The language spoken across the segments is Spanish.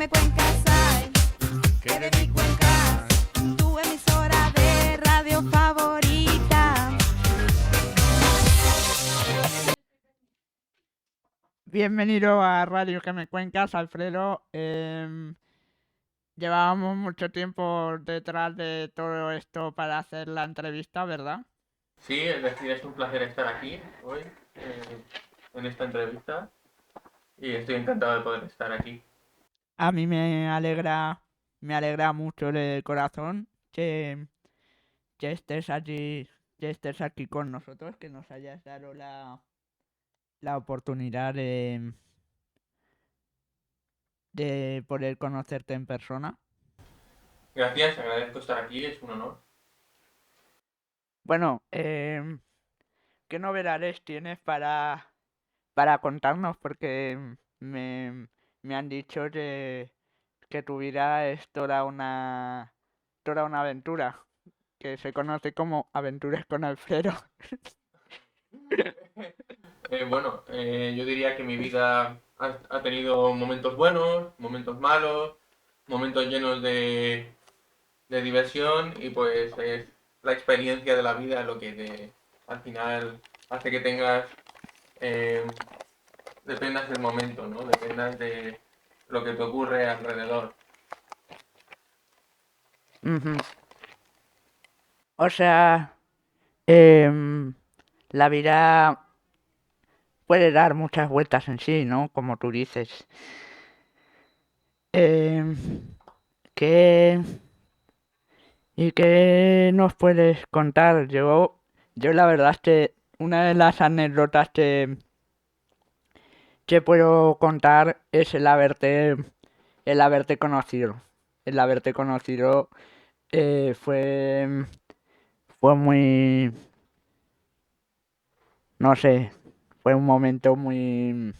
me cuencas, ay, que de mi Cuencas, tu emisora de radio favorita. Bienvenido a Radio Que Me Cuencas, Alfredo. Llevábamos mucho tiempo detrás de todo esto para hacer la entrevista, ¿verdad? Sí, es decir, es un placer estar aquí hoy en esta entrevista y estoy encantado de poder estar aquí. A mí me alegra mucho de corazón que estés allí, que estés aquí con nosotros, que nos hayas dado la oportunidad de poder conocerte en persona. Gracias, agradezco estar aquí, es un honor. Bueno, ¿qué novedades tienes para contarnos? Porque me han dicho que tu vida es toda una aventura, que se conoce como Aventuras con Alfredo. Yo diría que mi vida ha tenido momentos buenos, momentos malos, momentos llenos de diversión y pues es la experiencia de la vida lo que al final hace que tengas, eh, dependas del momento, ¿no? Dependas de lo que te ocurre alrededor. Ujú. O sea, em, la vida puede dar muchas vueltas en sí, ¿no? Como tú dices. Em, ¿qué, ¿Y qué nos puedes contar? Yo la verdad es que una de las anécdotas que puedo contar es el haberte conocido. El haberte conocido fue muy, no sé, fue un momento muy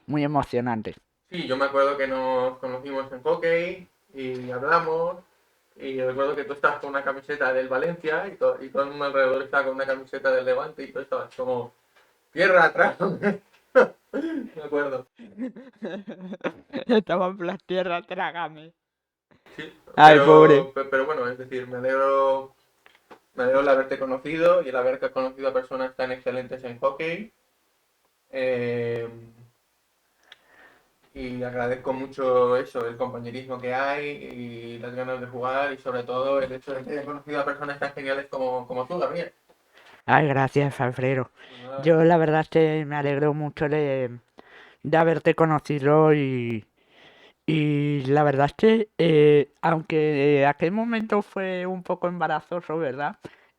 emocionante. Sí, yo me acuerdo que nos conocimos en hockey y hablamos. Y recuerdo que tú estabas con una camiseta del Valencia y todo el mundo alrededor estaba con una camiseta del Levante y tú estabas como tierra atrás. Me acuerdo. Estaba en plan tierra, trágame. Sí, Ay, pobre. pero bueno, es decir, me alegro el haberte conocido y el haber conocido a personas tan excelentes en hockey. Eh, y agradezco mucho eso, el compañerismo que hay y las ganas de jugar y sobre todo el hecho de que haya conocido a personas tan geniales como tú, Gabriel. Ay, gracias, Alfredo. Pues nada, Yo la verdad es que me alegro mucho de haberte conocido y la verdad es que, aunque aquel momento fue un poco embarazoso, ¿verdad?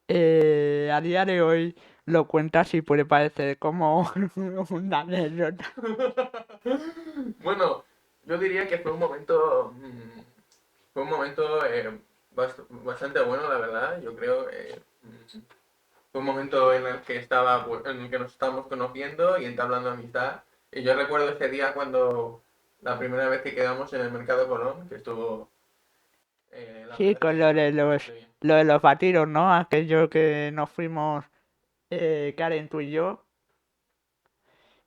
A día de hoy lo cuentas y puede parecer como una anécdota. bueno, yo diría que fue un momento bastante bueno, la verdad. Yo creo que fue un momento en el que pues, en el que nos estábamos conociendo y entablando amistad. Y yo recuerdo ese día cuando la primera vez que quedamos en el Mercado Colón, que estuvo, la Sí, verdad con que bastante bien. lo de los batidos, ¿no? Aquello que nos fuimos, Karen, tú y yo,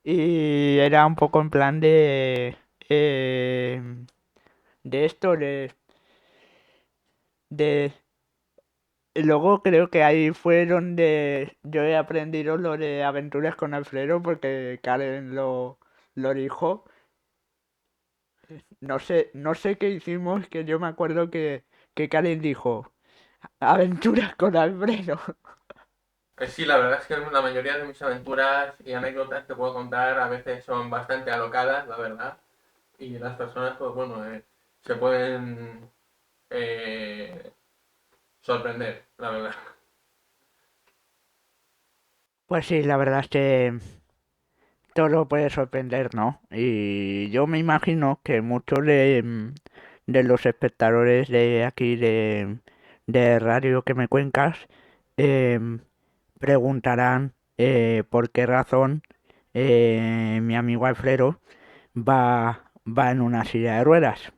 y era un poco en plan de esto, de y luego creo que ahí fue donde yo he aprendido lo de aventuras con Alfredo porque Karen lo dijo. No sé qué hicimos, que yo me acuerdo que Karen dijo aventuras con Alfredo. Sí, la verdad es que la mayoría de mis aventuras y anécdotas que puedo contar a veces son bastante alocadas, la verdad. Y las personas, pues bueno, se pueden eh, sorprender, la verdad. Pues sí, la verdad es que todo puede sorprender, ¿no? Y yo me imagino que muchos de los espectadores de aquí de Radio Que Me Cuencas em, preguntarán por qué razón mi amigo Alfredo va en una silla de ruedas.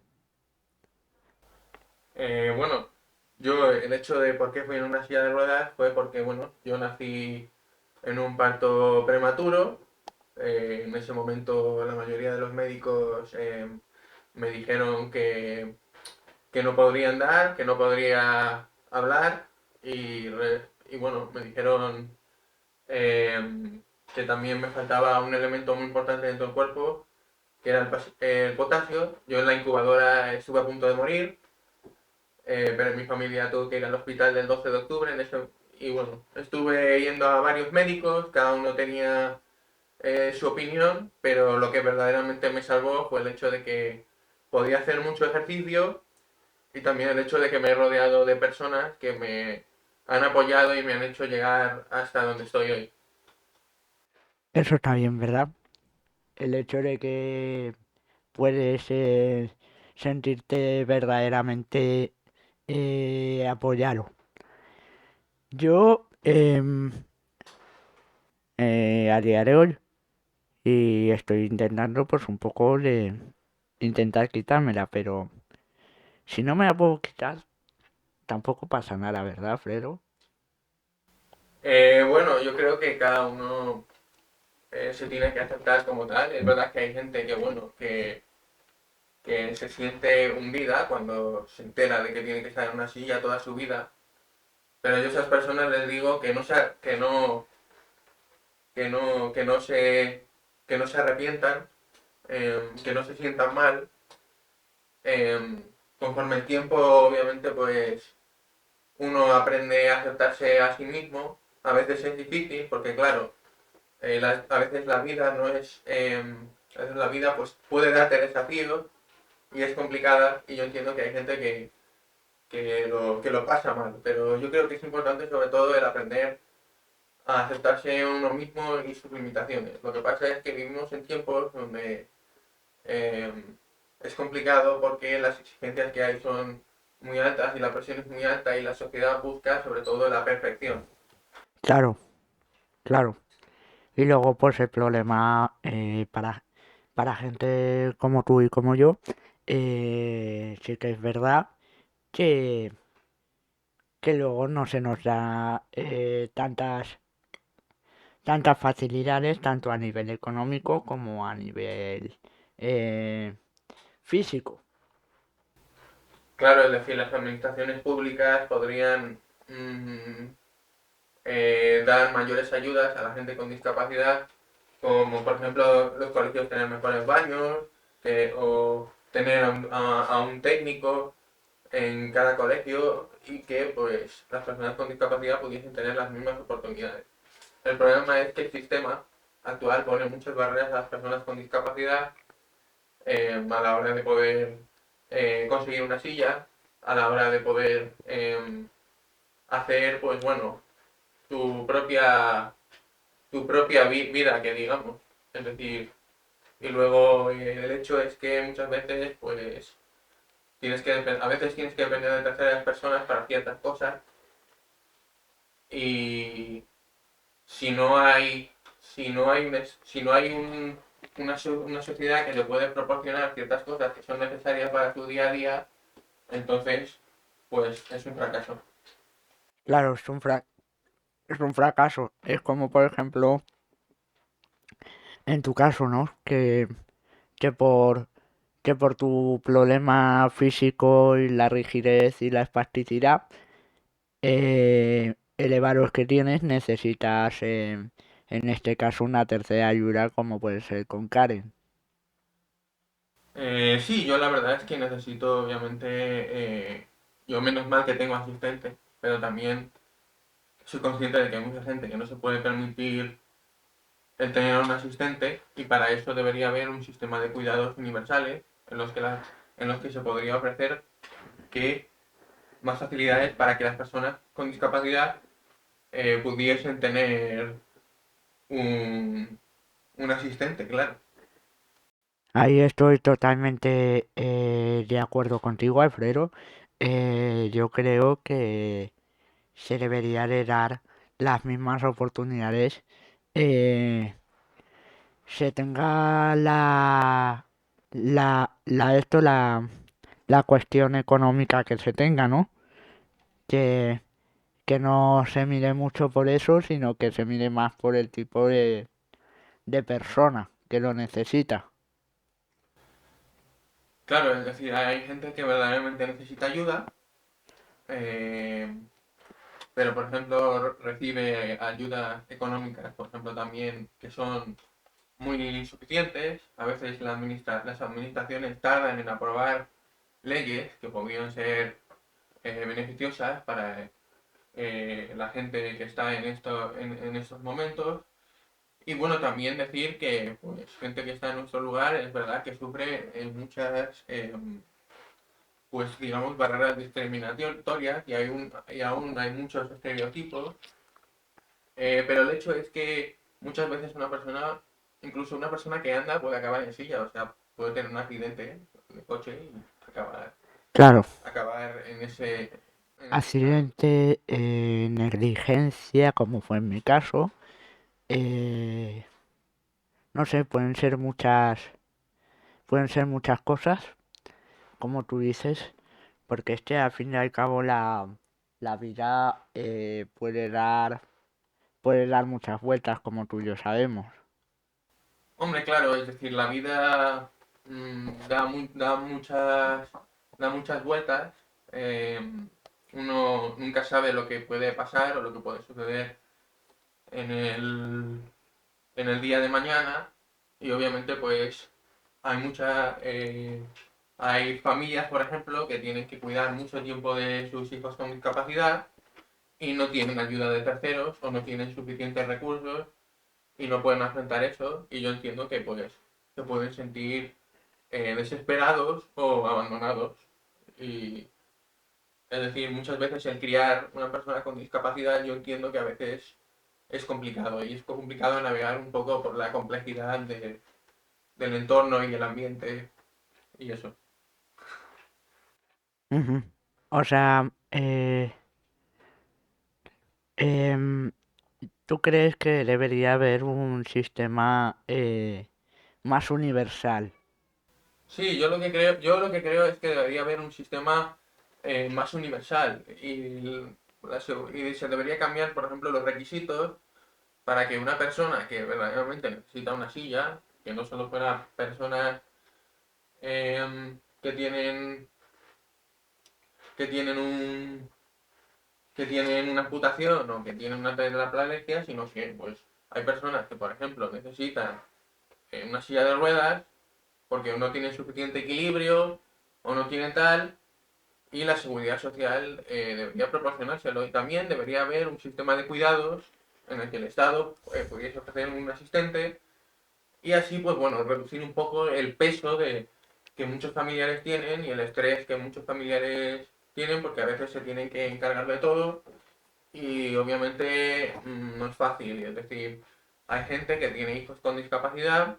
Bueno, yo el hecho de por qué fui en una silla de ruedas fue porque, bueno, yo nací en un parto prematuro. En ese momento la mayoría de los médicos me dijeron que no podría andar, que no podría hablar y bueno, me dijeron que también me faltaba un elemento muy importante dentro del cuerpo, que era el potasio. Yo en la incubadora estuve a punto de morir, pero mi familia tuvo que ir al hospital del 12 de octubre y bueno, estuve yendo a varios médicos, cada uno tenía su opinión, pero lo que verdaderamente me salvó fue el hecho de que podía hacer mucho ejercicio y también el hecho de que me he rodeado de personas que me han apoyado y me han hecho llegar hasta donde estoy hoy. Eso está bien, ¿verdad? El hecho de que puedes sentirte verdaderamente apoyado. Yo, a día de hoy, y estoy intentando pues un poco de intentar quitármela, pero si no me la puedo quitar, tampoco pasa nada, ¿verdad, Fredo? Bueno, yo creo que cada uno se tiene que aceptar como tal. Es verdad que hay gente que, bueno, que se siente hundida cuando se entera de que tiene que estar en una silla toda su vida. Pero yo a esas personas les digo que no se arrepientan, que no se sientan mal. Eh, Conforme el tiempo, obviamente, pues uno aprende a aceptarse a sí mismo. A veces es difícil porque, claro, a veces la vida no es... a veces la vida pues puede darte desafíos y es complicada y yo entiendo que hay gente que lo pasa mal, pero yo creo que es importante sobre todo el aprender a aceptarse uno mismo y sus limitaciones. Lo que pasa es que vivimos en tiempos donde eh, es complicado porque las exigencias que hay son muy altas y la presión es muy alta y la sociedad busca sobre todo la perfección. Claro, claro. Y luego pues el problema para gente como tú y como yo, sí que es verdad que, que luego no se nos da tantas facilidades, tanto a nivel económico como a nivel eh, físico. Claro, es decir, las administraciones públicas podrían mm, dar mayores ayudas a la gente con discapacidad, como por ejemplo los colegios tener mejores baños o tener a un técnico en cada colegio y que pues las personas con discapacidad pudiesen tener las mismas oportunidades. El problema es que el sistema actual pone muchas barreras a las personas con discapacidad a la hora de poder conseguir una silla, a la hora de poder hacer, pues bueno, tu propia, vida, que digamos. Es decir, y luego el hecho es que muchas veces, pues, a veces tienes que depender de terceras personas para ciertas cosas y si no hay, si no hay una sociedad que te puede proporcionar ciertas cosas que son necesarias para tu día a día, entonces, pues es un fracaso. Claro, es un fracaso. Es como por ejemplo en tu caso, ¿no? Que por, que por tu problema físico y la rigidez y la espasticidad elevados que tienes, necesitas, en este caso, una tercera ayuda como puede ser con Karen. Sí, yo la verdad es que necesito, obviamente, yo menos mal que tengo asistente, pero también soy consciente de que hay mucha gente que no se puede permitir el tener un asistente y para eso debería haber un sistema de cuidados universales en los que se podría ofrecer que más facilidades para que las personas con discapacidad pudiesen tener un, un asistente, claro. Ahí estoy totalmente de acuerdo contigo, Alfredo. Yo creo que se debería de dar las mismas oportunidades, eh, se tenga la cuestión económica que se tenga, ¿no? Que, que no se mire mucho por eso, sino que se mire más por el tipo de persona que lo necesita. Claro, es decir, hay gente que verdaderamente necesita ayuda, eh, pero por ejemplo recibe ayudas económicas, por ejemplo también que son muy insuficientes. A veces las administraciones tardan en aprobar leyes que podrían ser beneficiosas para la gente que está en estos momentos. Y bueno, también decir que pues, gente que está en nuestro lugar es verdad que sufre muchas, pues digamos, barreras discriminatorias y aún hay muchos estereotipos. Pero el hecho es que muchas veces una persona, incluso una persona que anda, puede acabar en silla, o sea, puede tener un accidente de coche y Claro, acabar en ese estado. accidente, negligencia, como fue en mi caso, eh, no sé, pueden ser muchas cosas, como tú dices, porque al fin y al cabo la vida puede dar muchas vueltas, como tú y yo sabemos. Hombre, claro, es decir, la vida da muchas vueltas. eh, Uno nunca sabe lo que puede pasar o lo que puede suceder en en el día de mañana. Y obviamente, pues, hay hay familias, por ejemplo, que tienen que cuidar mucho tiempo de sus hijos con discapacidad y no tienen ayuda de terceros o no tienen suficientes recursos y no pueden afrontar eso. Y yo entiendo que, pues, se pueden sentir desesperados o abandonados. Y es decir, muchas veces el criar una persona con discapacidad, yo entiendo que a veces es complicado y es complicado navegar un poco por la complejidad del entorno y el ambiente y eso. Ujú. O sea, em, ¿tú crees que debería haber un sistema más universal? Sí, yo lo que creo es que debería haber un sistema más universal y se debería cambiar, por ejemplo, los requisitos para que una persona que verdaderamente necesita una silla, que no solo fuera personas que que tienen que tienen una amputación o que tienen una tetraplegia, sino que pues hay personas que, por ejemplo, necesitan una silla de ruedas porque no tienen suficiente equilibrio o no tienen tal, y la seguridad social debería proporcionárselo. Y también debería haber un sistema de cuidados en el que el Estado pudiese ofrecer un asistente y así, pues bueno, reducir un poco el peso que muchos familiares tienen y el estrés que muchos familiares tienen porque a veces se tienen que encargar de todo y obviamente no es fácil. Es decir, hay gente que tiene hijos con discapacidad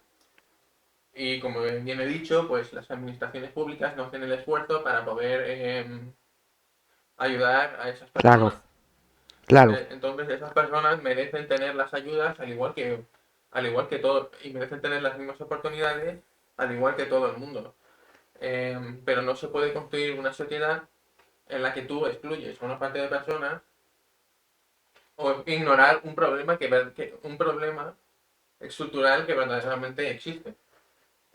y como bien he dicho, pues las administraciones públicas no hacen el esfuerzo para poder ayudar a esas Claro, personas. claro. Entonces esas personas merecen tener las ayudas al igual que todo, y merecen tener las mismas oportunidades al igual que todo el mundo. Pero no se puede construir una sociedad en la que tú excluyes a una parte de personas o ignorar un problema estructural que verdaderamente existe.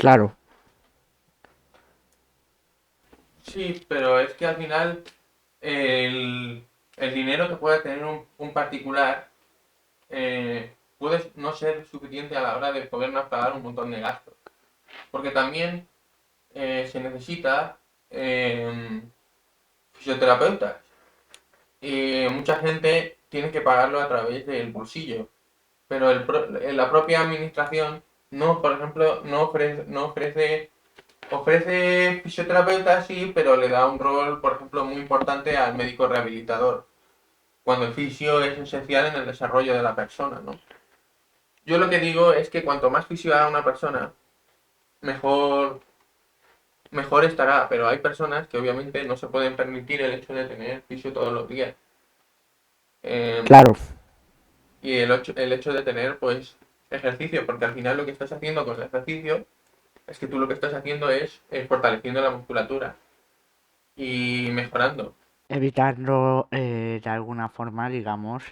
Claro, Sí, pero es que al final el, el dinero que pueda tener un particular puede no ser suficiente a la hora de podernos pagar un montón de gastos. Porque también se necesita fisioterapeutas y mucha gente tiene que pagarlo a través del bolsillo. Pero la propia administración no, por ejemplo, ofrece fisioterapeutas, sí, pero le da un rol, por ejemplo, muy importante al médico rehabilitador, cuando el fisio es esencial en el desarrollo de la persona, ¿no? Yo lo que digo es que cuanto más fisio haga una persona, mejor, mejor estará, pero hay personas que obviamente no se pueden permitir el hecho de tener fisio todos los días. Eh, claro. y el hecho de tener, pues, ejercicio, porque al final lo que estás haciendo con el ejercicio es que tú lo que estás haciendo es fortaleciendo la musculatura y mejorando. Evitando de alguna forma, digamos,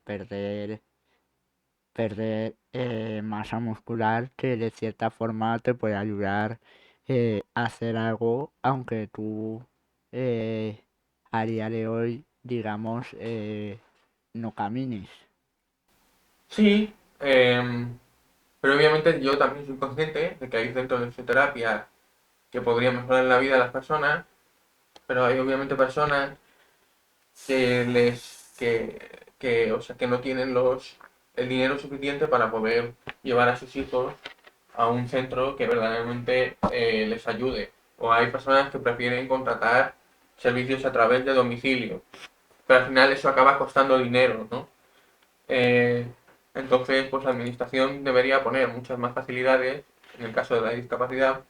perder masa muscular que de cierta forma te puede ayudar hacer algo, aunque tú a día de hoy, digamos, no camines. Sí, pero obviamente yo también soy consciente de que hay centros de fisioterapia que podrían mejorar la vida de las personas, pero hay obviamente personas que o sea, que no tienen el dinero suficiente para poder llevar a sus hijos a un centro que verdaderamente les ayude. O hay personas que prefieren contratar servicios a través de domicilio, pero al final eso acaba costando dinero, ¿no? Eh, entonces, pues la administración debería poner muchas más facilidades en el caso de la discapacidad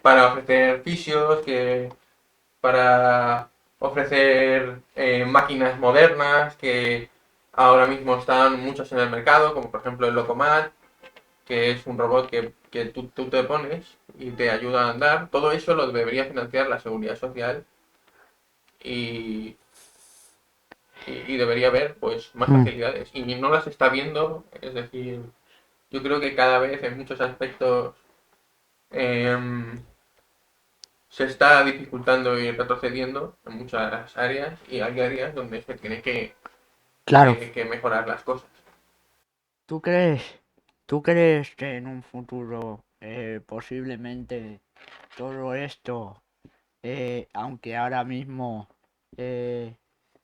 para ofrecer fisios, para ofrecer máquinas modernas que ahora mismo están muchas en el mercado, como por ejemplo el Locomat, que es un robot que tú te pones y te ayuda a andar. Todo eso lo debería financiar la Seguridad Social y, y debería haber pues más Mm. facilidades. Y no las está viendo, es decir, yo creo que cada vez en muchos aspectos em, se está dificultando y retrocediendo en muchas áreas y hay áreas donde se tiene Claro, que mejorar las cosas. ¿tú crees, tú crees que en un futuro posiblemente todo esto, aunque ahora mismo eh,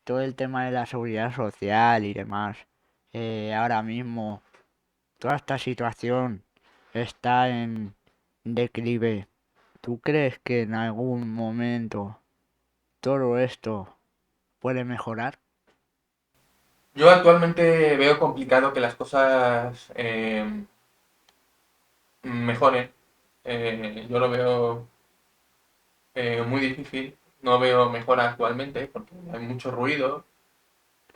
todo el tema de la seguridad social y demás, ahora mismo toda esta situación está en declive? ¿Tú crees que en algún momento todo esto puede mejorar? Yo actualmente veo complicado que las cosas mejoren. Yo lo veo muy difícil. No veo mejora actualmente porque hay mucho ruido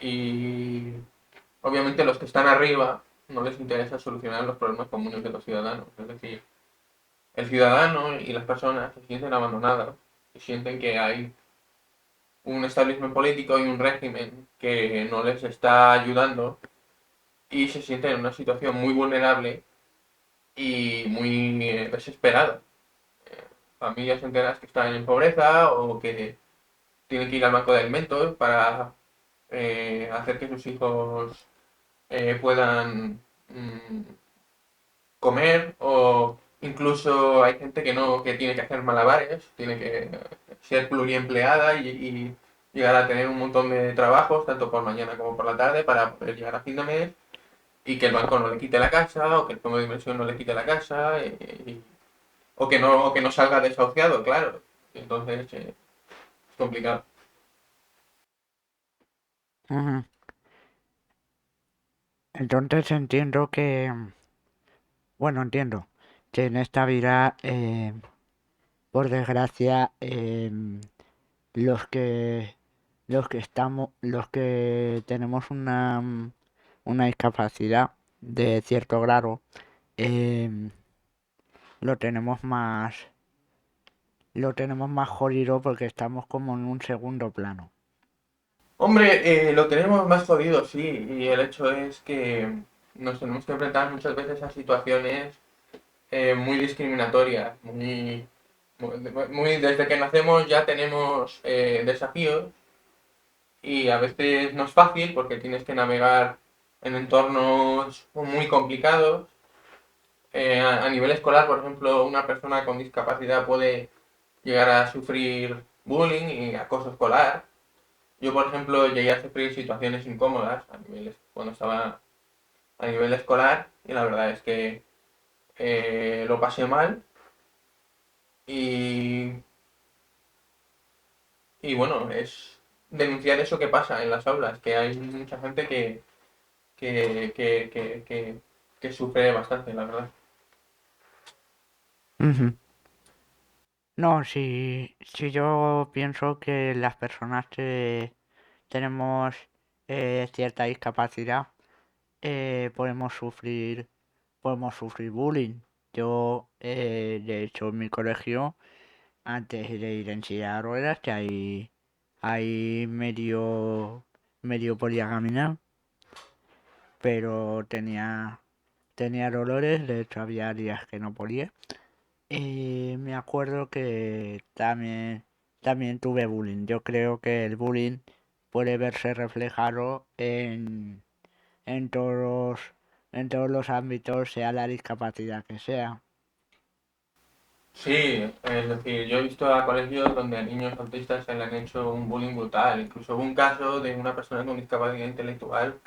y obviamente los que están arriba no les interesa solucionar los problemas comunes de los ciudadanos. Es decir, el ciudadano y las personas se sienten abandonadas y sienten que hay un establishment político y un régimen que no les está ayudando y se sienten en una situación muy vulnerable y muy desesperada. Familias enteras que están en pobreza o que tienen que ir al banco de alimentos para hacer que sus hijos puedan comer o incluso hay gente que no que tiene que hacer malabares, tiene que ser pluriempleada y llegar a tener un montón de trabajos, tanto por mañana como por la tarde, para poder llegar a fin de mes y que el banco no le quite la casa o que el fondo de inversión no le quite la casa o que no salga desahuciado, claro. Entonces es complicado. Ujú. Entonces entiendo que, bueno, entiendo que en esta vida, por desgracia, los que los que tenemos una discapacidad de cierto grado, em, lo tenemos más, lo tenemos más jodido porque estamos como en un segundo plano. Hombre, lo tenemos más jodido, sí, y el hecho es que nos tenemos que enfrentar muchas veces a situaciones muy discriminatorias, desde que nacemos ya tenemos desafíos y a veces no es fácil porque tienes que navegar en entornos muy complicados. A nivel escolar, por ejemplo, una persona con discapacidad puede llegar a sufrir bullying y acoso escolar. Yo, por ejemplo, llegué a sufrir situaciones incómodas cuando estaba a nivel escolar y la verdad es que lo pasé mal y, y bueno, es denunciar eso que pasa en las aulas, que hay mucha gente que, que, que, que, que sufre bastante, la verdad. Ujú. No, si yo pienso que las personas que tenemos cierta discapacidad, podemos sufrir bullying. Yo, de hecho, en mi colegio, antes de ir en silla de ruedas, que ahí medio podía caminar, pero tenía dolores, de hecho había días que no podía. Me acuerdo que también tuve bullying. Yo creo que el bullying puede verse reflejado en todos, en todos los ámbitos, sea la discapacidad que sea. Sí, es decir, yo he visto a colegios donde a niños autistas se le han hecho un bullying brutal. Incluso hubo un caso de una persona con discapacidad intelectual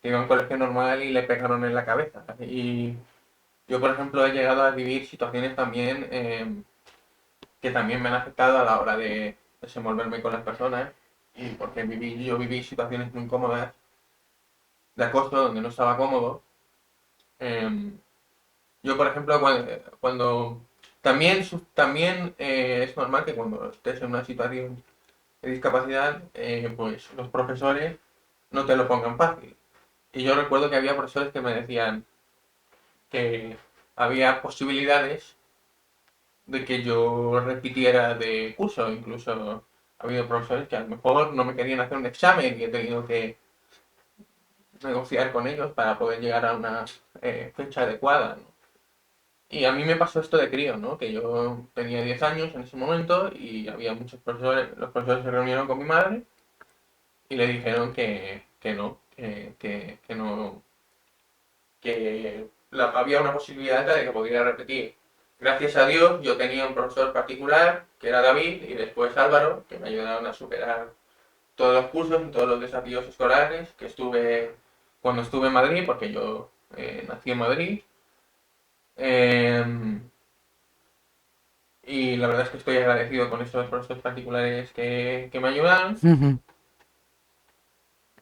que iba a un colegio normal y le pegaron en la cabeza. Y yo, por ejemplo, he llegado a vivir situaciones también que también me han afectado a la hora de desenvolverme con las personas. Y porque yo viví situaciones muy incómodas de acoso donde no estaba cómodo. Em, Yo, por ejemplo, cuando también, también es normal que cuando estés en una situación de discapacidad, pues los profesores no te lo pongan fácil. Y yo recuerdo que había profesores que me decían que había posibilidades de que yo repitiera de curso. Incluso ha habido profesores que a lo mejor no me querían hacer un examen y he tenido que negociar con ellos para poder llegar a una fecha adecuada, ¿no? Y a mí me pasó esto de crío, ¿no? Que yo tenía 10 años en ese momento y había muchos profesores, los profesores se reunieron con mi madre y le dijeron que no, que no, había una posibilidad de que pudiera repetir. Gracias a Dios yo tenía un profesor particular, que era David, y después Álvaro, que me ayudaron a superar todos los cursos y todos los desafíos escolares que estuve cuando estuve en Madrid, porque yo nací en Madrid. Eh, Y la verdad es que estoy agradecido con estos profesores particulares que me ayudan. Ujú.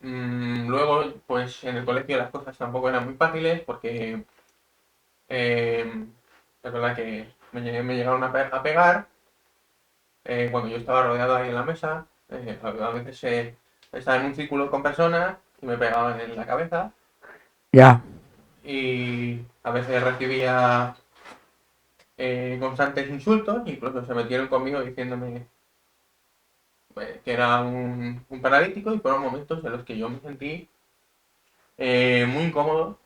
Luego, pues en el colegio las cosas tampoco eran muy fáciles porque es verdad que me llegaron a pegar cuando yo estaba rodeado ahí en la mesa. A veces estaba en un círculo con personas y me pegaban en la cabeza. Ya. Y a veces recibía constantes insultos, incluso se metieron conmigo diciéndome que era un paralítico y fueron momentos en los que yo me sentí muy incómodo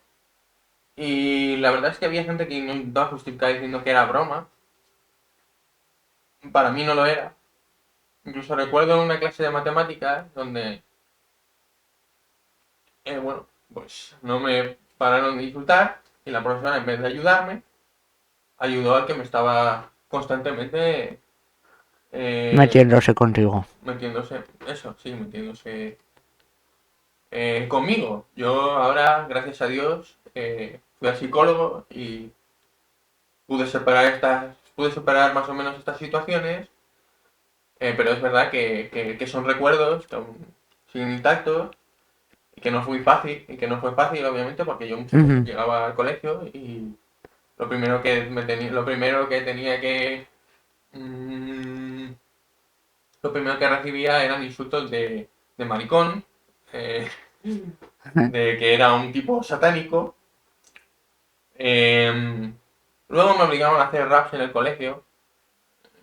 y la verdad es que había gente que no intentaba justificar diciendo que era broma. Para mí no lo era. Incluso recuerdo una clase de matemáticas donde, bueno, pues no me pararon de insultar y la profesora en vez de ayudarme, ayudó al que me estaba constantemente Metiéndose contigo. metiéndose, eso, sí, metiéndose conmigo. Yo ahora, gracias a Dios, fui al psicólogo y pude superar más o menos estas situaciones, pero es verdad que son recuerdos que aún siguen intactos y que no fue fácil, obviamente porque yo muchas veces Ujú. llegaba al colegio y lo primero que tenía mm, lo primero que recibía eran insultos de maricón, eh, de que era un tipo satánico. Luego me obligaron a hacer raps en el colegio.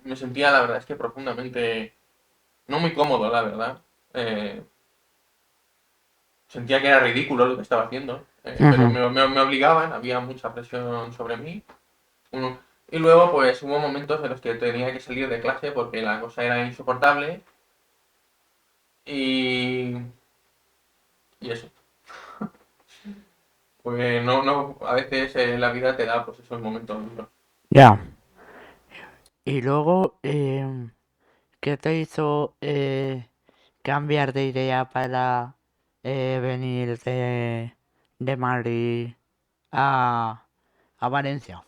Me sentía, la verdad, es que profundamente, no muy cómodo, la verdad. Eh, Sentía que era ridículo lo que estaba haciendo, pero Ujú. me obligaban, había mucha presión sobre mí. Uno- y luego, pues hubo momentos en los que tenía que salir de clase porque la cosa era insoportable y, y eso. Pues a veces la vida te da pues esos momentos duros. Ya. Y luego, ¿qué te hizo cambiar de idea para venir de Madrid a, a Valencia?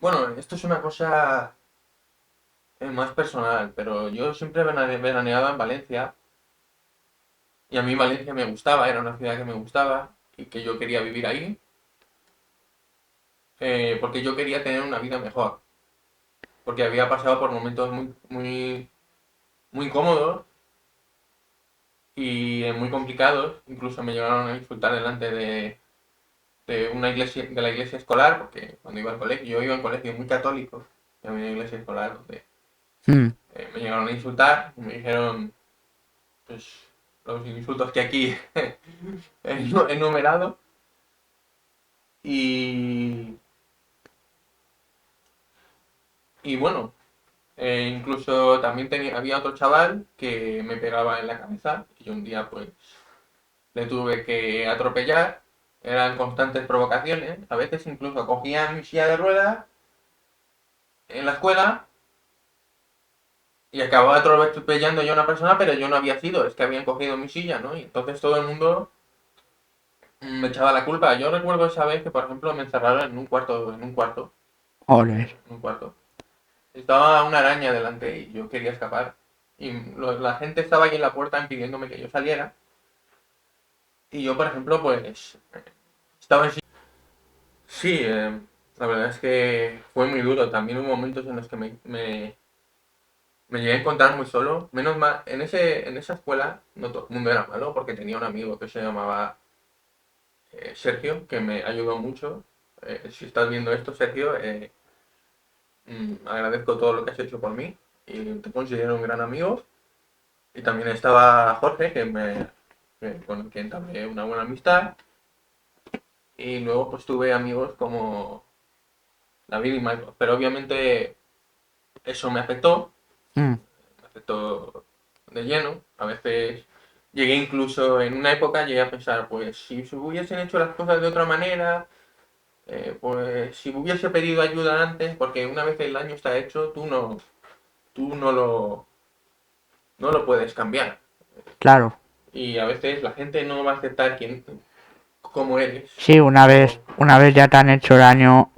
Bueno, esto es una cosa más personal, pero yo siempre veraneaba en Valencia y a mí Valencia me gustaba, era una ciudad que me gustaba y que yo quería vivir ahí, porque yo quería tener una vida mejor, porque había pasado por momentos muy cómodos y muy complicados, incluso me llegaron a insultar delante de una iglesia, de la iglesia escolar, porque cuando iba al colegio, yo iba a un colegio muy católico, y había una iglesia escolar donde Mm. me llegaron a insultar y me dijeron pues los insultos que aquí he enumerado. Y, y bueno, incluso también había otro chaval que me pegaba en la cabeza y un día pues le tuve que atropellar. Eran constantes provocaciones. A veces incluso cogía mi silla de ruedas en la escuela y acababa atropellando yo a una persona, pero yo no había sido, es que habían cogido mi silla, ¿no? Y entonces todo el mundo me echaba la culpa. Yo recuerdo esa vez que, por ejemplo, me encerraron Joder. en un cuarto. Estaba una araña delante y yo quería escapar. Y la gente estaba ahí en la puerta impidiéndome que yo saliera. Y yo, por ejemplo, pues estaba en... Sí, la verdad es que fue muy duro. También hubo momentos en los que me llegué a encontrar muy solo. Menos mal, en esa escuela no todo el mundo era malo porque tenía un amigo que se llamaba Sergio, que me ayudó mucho. Si estás viendo esto, Sergio, agradezco todo lo que has hecho por mí y te considero un gran amigo. Y también estaba Jorge, con el que entablé una buena amistad. Y luego pues tuve amigos como David y Michael. Pero obviamente eso Mm, me afectó de lleno. A veces llegué incluso en una época, llegué a pensar, pues si se hubiesen hecho las cosas de otra manera, pues si hubiese pedido ayuda antes, porque una vez el daño está hecho, tú no lo puedes cambiar. claro. Y a veces la gente no va a aceptar cómo eres. Sí, una vez ya te han hecho daño,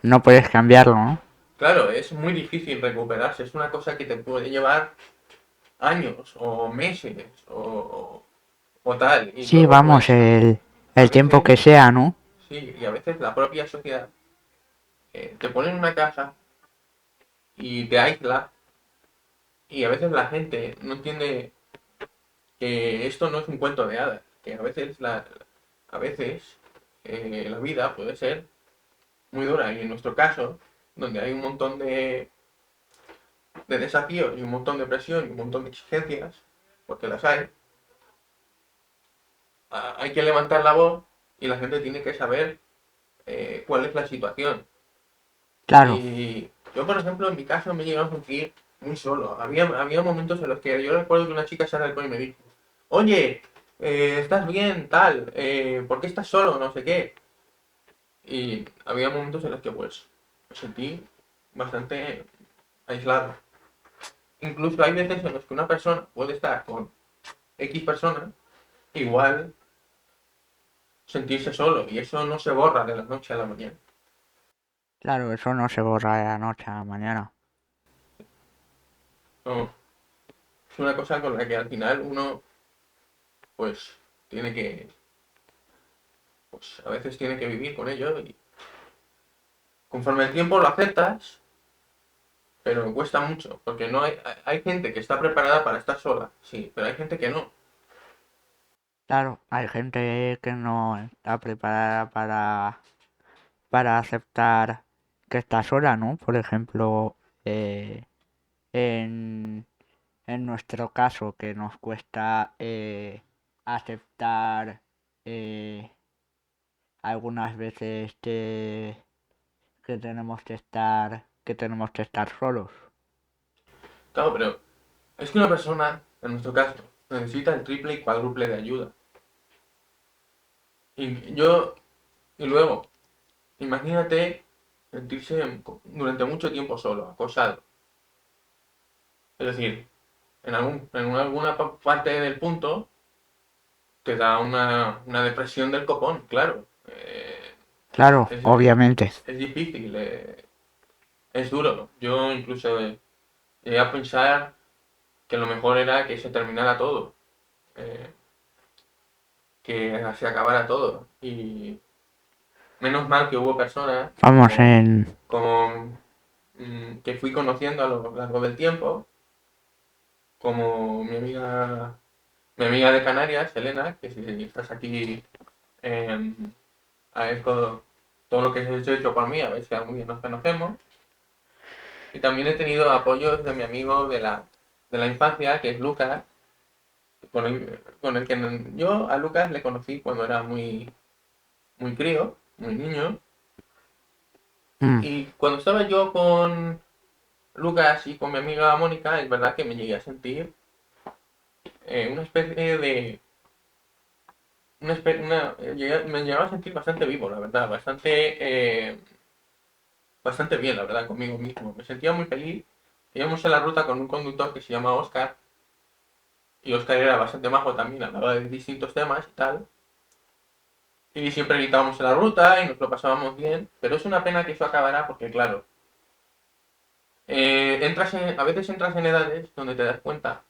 no puedes cambiarlo, ¿no? Claro, es muy difícil recuperarse. Es una cosa que te puede llevar años o meses o tal. Y Sí, luego, vamos, pues, a el tiempo veces, que sea, ¿no? sí, y a veces la propia sociedad te pone en una casa y te aísla. Y a veces la gente no entiende que esto no es un cuento de hadas. Que a veces la vida puede ser muy dura. Y en nuestro caso, donde hay un montón de desafíos y un montón de presión y un montón de exigencias, porque las hay, hay que levantar la voz y la gente tiene que saber cuál es la situación. Claro, Y yo, por ejemplo, en mi caso me he llegado a sentir muy solo. Había momentos en los que yo recuerdo que una chica se acercó y me dijo, oye, ¿estás bien? Tal, ¿por qué estás solo? No sé qué. Y había momentos en los que pues me sentí bastante aislado. Incluso hay veces en los que una persona puede estar con X personas, igual sentirse solo, y eso no se borra de la noche a la mañana. claro, eso no se borra de la noche a la mañana. No, es una cosa con la que al final uno, pues, tiene que, pues, a veces tiene que vivir con ello, y conforme el tiempo lo aceptas, pero cuesta mucho, porque no hay gente que está preparada para estar sola, sí, pero hay gente que no. Claro, hay gente que no está preparada para aceptar que está sola, ¿no? Por ejemplo, eh, en, en nuestro caso, que nos cuesta aceptar eh, algunas veces que tenemos que estar solos. Claro, pero es que una persona, en nuestro caso, necesita el triple y cuádruple de ayuda. Y luego, imagínate sentirse durante mucho tiempo solo, acosado. Es decir, en alguna parte del punto te da una depresión del copón, claro. Claro, Es, obviamente. es difícil, es duro. Yo incluso llegué a pensar que lo mejor era que se terminara todo, eh, que se acabara todo. Y menos mal que hubo personas Vamos como que fui conociendo a lo largo del tiempo, como mi amiga de Canarias, Elena, que si estás aquí, eh, agradezco todo lo que has hecho por mí, a ver si algún día nos conocemos. Y también he tenido apoyos de mi amigo de la infancia, que es Lucas, con el que yo a Lucas le conocí cuando era muy crío. muy niño. Mm, Y cuando estaba yo con Lucas y con mi amiga Mónica, es verdad que me llegué a sentir una especie de... me llegaba a sentir bastante vivo, la verdad, bastante bien, la verdad, conmigo mismo. Me sentía muy feliz. Íbamos en la ruta con un conductor que se llama Oscar, y Oscar era bastante majo también, hablaba de distintos temas y tal. Y siempre gritábamos en la ruta y nos lo pasábamos bien, pero es una pena que eso acabará porque, claro, a veces entras en edades donde te das cuenta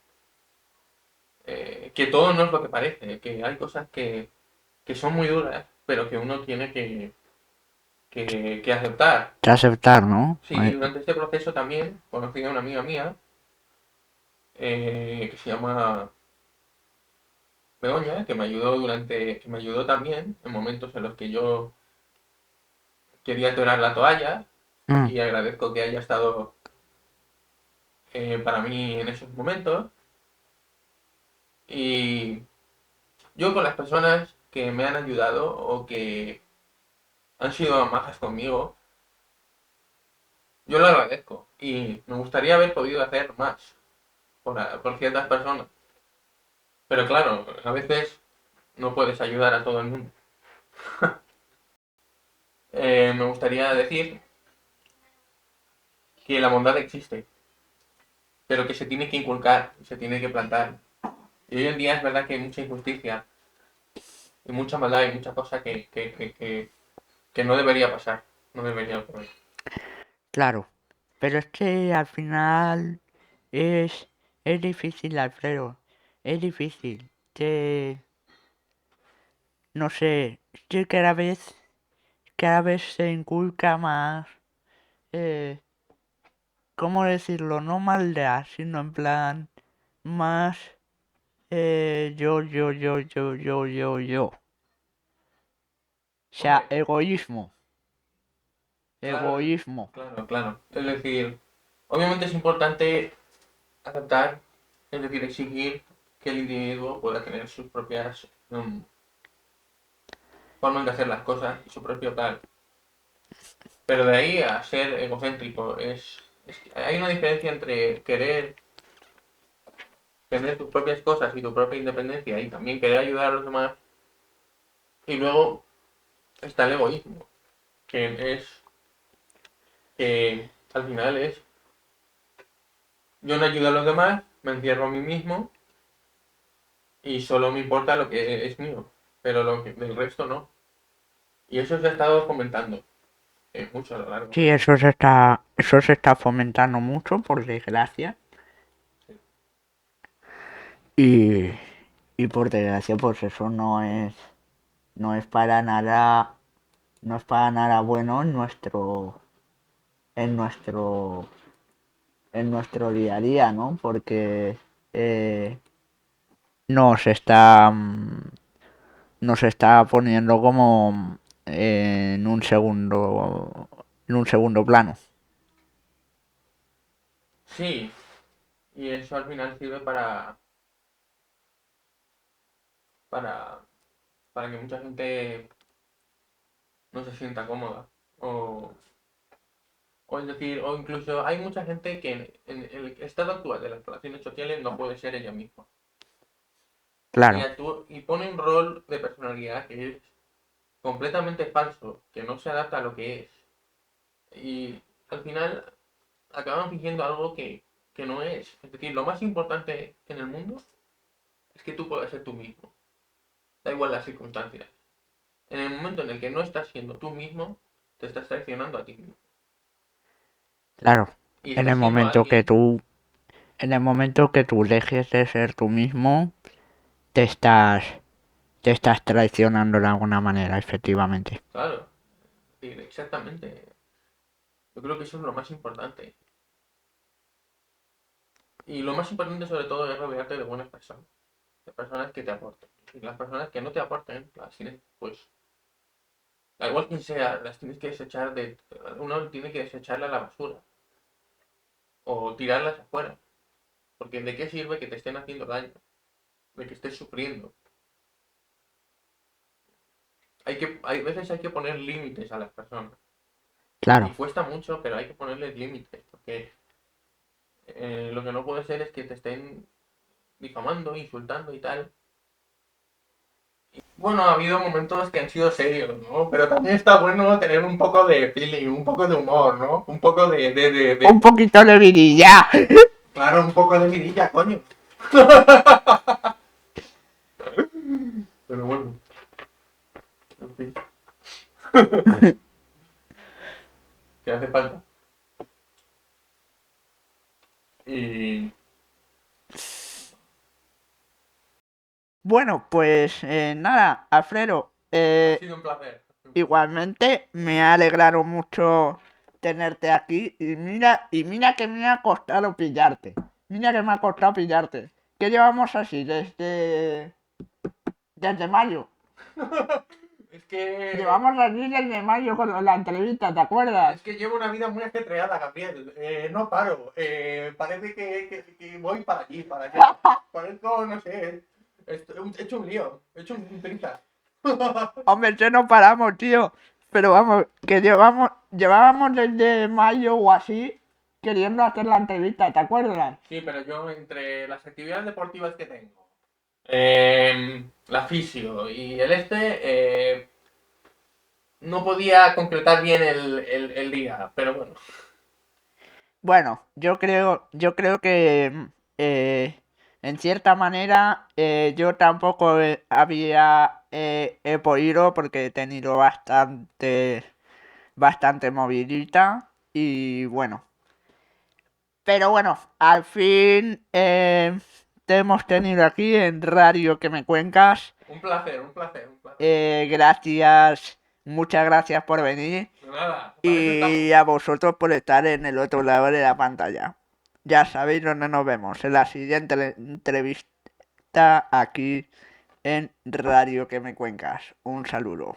que todo no es lo que parece, que hay cosas que son muy duras, pero que uno tiene que aceptar. de aceptar, ¿no? Sí, durante este proceso también conocí a una amiga mía que se llama Begoña, que me ayudó también en momentos en los que yo quería tirar la toalla Mm, y agradezco que haya estado para mí en esos momentos. Y yo con las personas que me han ayudado o que han sido majas conmigo, yo lo agradezco y me gustaría haber podido hacer más por ciertas personas. Pero claro, a veces no puedes ayudar a todo el mundo. Me gustaría decir que la bondad existe, pero que se tiene que inculcar, se tiene que plantar. Y hoy en día es verdad que hay mucha injusticia y mucha maldad y mucha cosa que no debería pasar, no debería ocurrir. claro. Pero es que al final es, es difícil, Alfredo. Es difícil. No sé, es que cada vez se inculca más, eh, ¿cómo decirlo? No maldad, sino en plan más yo. O sea, Hombre, egoísmo, claro, egoísmo. claro, claro. Es decir, obviamente es importante aceptar, es decir, exigir que el individuo pueda tener sus propias formas de hacer las cosas y su propio tal. Pero de ahí a ser egocéntrico, hay una diferencia entre querer tener tus propias cosas y tu propia independencia y también querer ayudar a los demás. Y luego está el egoísmo, que al final es, yo no ayudo a los demás, me encierro a mí mismo y solo me importa lo que es mío, pero del resto no. Y eso se ha estado comentando mucho a lo largo. Sí, eso se está fomentando mucho, por desgracia. Sí. Y, y por desgracia, pues eso no es para nada, no es para nada bueno en nuestro, en nuestro día a día, ¿no? Porque eh, nos está, nos está poniendo como en un segundo plano. Sí, y eso al final sirve para, para que mucha gente no se sienta cómoda. O, o es decir, o incluso hay mucha gente que en el estado actual de las relaciones sociales no puede ser ella misma. Claro, Y pone un rol de personalidad que es completamente falso, que no se adapta a lo que es. Y al final acaban fingiendo algo que no es. Es decir, lo más importante en el mundo es que tú puedas ser tú mismo. Da igual las circunstancias. En el momento en el que no estás siendo tú mismo, te estás traicionando a ti mismo. claro. Y En estás el siendo momento que alguien, tú, en el momento que tú dejes de ser tú mismo, te estás, te estás traicionando de alguna manera, efectivamente. claro. Sí, exactamente. Yo creo que eso es lo más importante. Y lo más importante sobre todo es rodearte de buenas personas. De personas que te aporten. Y las personas que no te aporten, pues, da igual quien sea, las tienes que desechar uno tiene que desecharla a la basura. O tirarlas afuera. Porque ¿de qué sirve que te estén haciendo daño? De que estés sufriendo. hay veces hay que poner límites a las personas. Claro. Y cuesta mucho, pero hay que ponerles límites, porque lo que no puede ser es que te estén difamando, insultando y tal. Bueno, ha habido momentos que han sido serios, ¿no? Pero también está bueno tener un poco de feeling, un poco de humor, ¿no? Un poco Un poquito de vidilla. Claro, un poco de vidilla, coño. Pero bueno, en fin. ¿Qué hace falta? Y... Bueno, pues nada, Alfredo, Ha sido un placer. igualmente me ha alegrado mucho tenerte aquí y mira que me ha costado pillarte. Mira que me ha costado pillarte. ¿Qué llevamos así desde mayo? Es que... Llevamos así desde mayo con la entrevista, ¿te acuerdas? Es que llevo una vida muy ajetreada, Gabriel. No paro. Parece que voy para allí, para allá. Parezco, no sé. He hecho un lío. He hecho un trinca. Hombre, que no paramos, tío. Pero vamos, que llevábamos desde mayo o así queriendo hacer la entrevista, ¿te acuerdas? Sí, pero yo entre las actividades deportivas que tengo, la fisio y no podía concretar bien el día, pero bueno. Bueno, yo creo que en cierta manera yo tampoco había he podido porque he tenido bastante movidita y bueno. Pero bueno, al fin te hemos tenido aquí en Radio Que Me Cuencas. Un placer, un placer, un placer. Gracias, muchas gracias por venir Nada, para eso estamos. y a vosotros por estar en el otro lado de la pantalla. Ya sabéis dónde nos vemos en la siguiente entrevista aquí en Radio Que Me Cuencas. Un saludo.